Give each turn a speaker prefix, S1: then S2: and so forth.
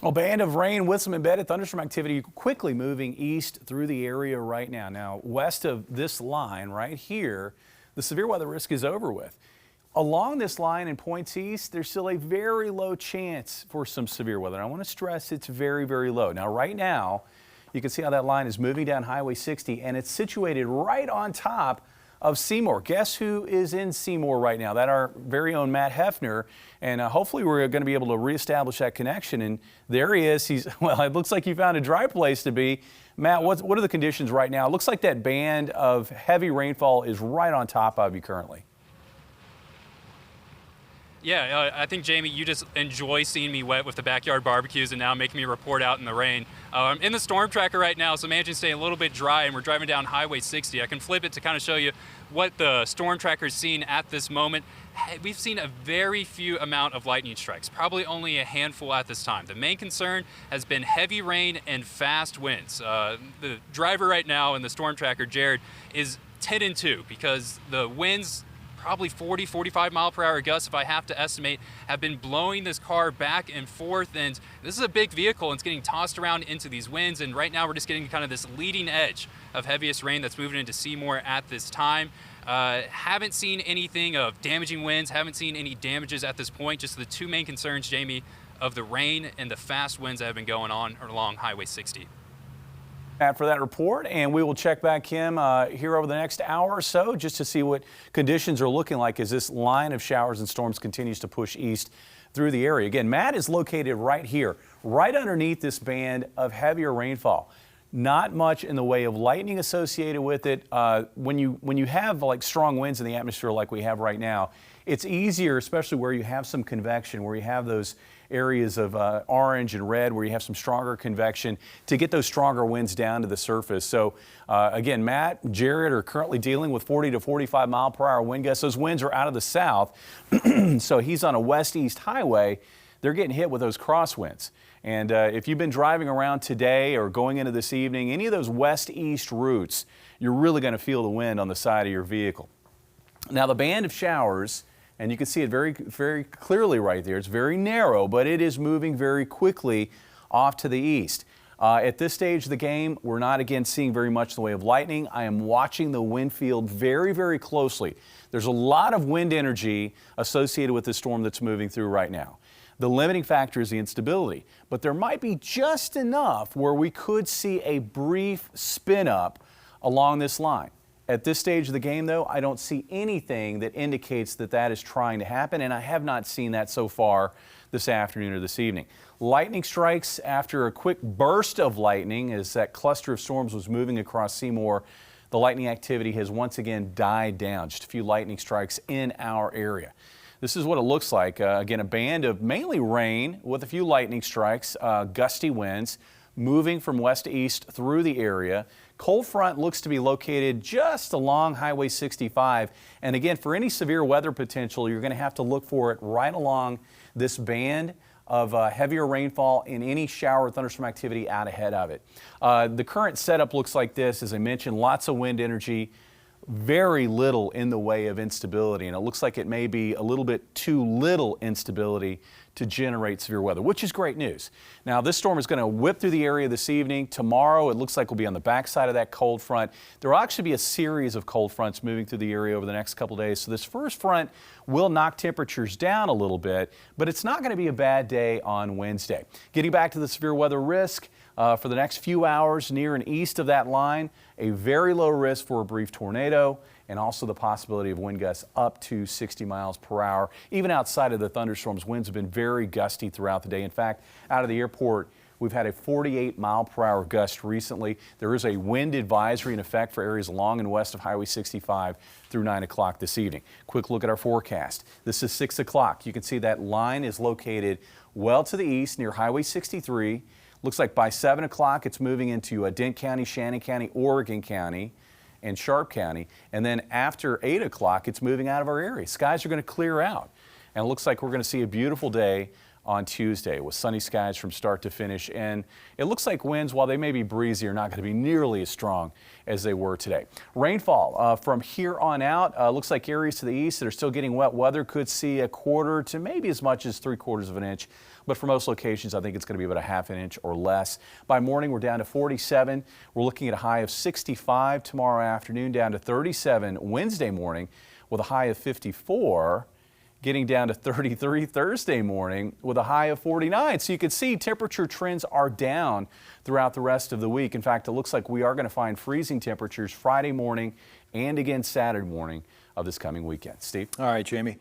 S1: A band of rain with some embedded thunderstorm activity quickly moving east through the area right now. Now, west of this line right here, the severe weather risk is over with. Along this line in points east, there's still a very low chance for some severe weather. And I want to stress it's very, very low. Now, right now, you can see how that line is moving down Highway 60, and it's situated right on top of Seymour. Guess who is in Seymour right now? That our very own Matt Hefner, and hopefully we're going to be able to reestablish that connection. And there he is. Well, it looks like you found a dry place to be. Matt, what are the conditions right now? It looks like that band of heavy rainfall is right on top of you currently.
S2: Yeah, I think, Jamie, you just enjoy seeing me wet with the backyard barbecues and now making me report out in the rain. I'm in the storm tracker right now, so managing to stay a little bit dry, and we're driving down Highway 60. I can flip it to kind of show you what the storm tracker is seeing at this moment. We've seen a very few amount of lightning strikes, probably only a handful at this time. The main concern has been heavy rain and fast winds. The driver right now in the storm tracker, Jared, is 10-2 because the winds, probably 40, 45 mile per hour gusts, if I have to estimate, have been blowing this car back and forth. And this is a big vehicle, and it's getting tossed around into these winds. And right now we're just getting kind of this leading edge of heaviest rain that's moving into Seymour at this time. Haven't seen anything of damaging winds, haven't seen any damages at this point. Just the two main concerns, Jamie, of the rain and the fast winds that have been going on along Highway 60.
S1: For that report, and we will check back in here over the next hour or so just to see what conditions are looking like as this line of showers and storms continues to push east through the area. Again, Matt is located right here, right underneath this band of heavier rainfall. Not much in the way of lightning associated with it. When you have like strong winds in the atmosphere like we have right now, it's easier, especially where you have some convection, where you have those areas of orange and red where you have some stronger convection, to get those stronger winds down to the surface. So again, Matt, Jared are currently dealing with 40 to 45 mile per hour wind gusts. Those winds are out of the south. So he's on a west-east highway. They're getting hit with those crosswinds. And if you've been driving around today or going into this evening, any of those west-east routes, you're really going to feel the wind on the side of your vehicle. Now, the band of showers, and you can see it very, very clearly right there. It's very narrow, but it is moving very quickly off to the east. At this stage of the game, we're not again seeing very much in the way of lightning. I am watching the wind field very, very closely. There's a lot of wind energy associated with this storm that's moving through right now. The limiting factor is the instability, but there might be just enough where we could see a brief spin up along this line. At this stage of the game, though, I don't see anything that indicates that that is trying to happen, and I have not seen that so far this afternoon or this evening. Lightning strikes after a quick burst of lightning as that cluster of storms was moving across Seymour. The lightning activity has once again died down. Just a few lightning strikes in our area. This is what it looks like. Again, a band of mainly rain with a few lightning strikes, gusty winds moving from west to east through the area. Cold front looks to be located just along Highway 65. And again, for any severe weather potential, you're going to have to look for it right along this band of heavier rainfall and any shower or thunderstorm activity out ahead of it. The current setup looks like this. As I mentioned, lots of wind energy, very little in the way of instability, and it looks like it may be a little bit too little instability to generate severe weather, which is great news. Now, this storm is going to whip through the area this evening. Tomorrow, it looks like we'll be on the backside of that cold front. There will actually be a series of cold fronts moving through the area over the next couple days. So this first front will knock temperatures down a little bit, but it's not going to be a bad day on Wednesday. Getting back to the severe weather risk, for the next few hours near and east of that line, a very low risk for a brief tornado, and also the possibility of wind gusts up to 60 miles per hour. Even outside of the thunderstorms, winds have been very gusty throughout the day. In fact, out of the airport, we've had a 48 mile per hour gust recently. There is a wind advisory in effect for areas along and west of Highway 65 through 9 o'clock this evening. Quick look at our forecast. This is 6 o'clock. You can see that line is located well to the east near Highway 63. Looks like by 7 o'clock it's moving into Dent County, Shannon County, Oregon County, and Sharp County. And then after 8 o'clock it's moving out of our area. Skies are going to clear out. And it looks like we're going to see a beautiful day on Tuesday with sunny skies from start to finish. And it looks like winds, while they may be breezy, are not going to be nearly as strong as they were today. Rainfall from here on out, looks like areas to the east that are still getting wet weather could see 1/4 to maybe as much as 3/4 of an inch. But for most locations, I think it's going to be about 1/2 inch or less. By morning, we're down to 47. We're looking at a high of 65 tomorrow afternoon, down to 37 Wednesday morning with a high of 54. Getting down to 33 Thursday morning with a high of 49. So you can see temperature trends are down throughout the rest of the week. In fact, it looks like we are going to find freezing temperatures Friday morning and again Saturday morning of this coming weekend. Steve?
S3: All right, Jamie.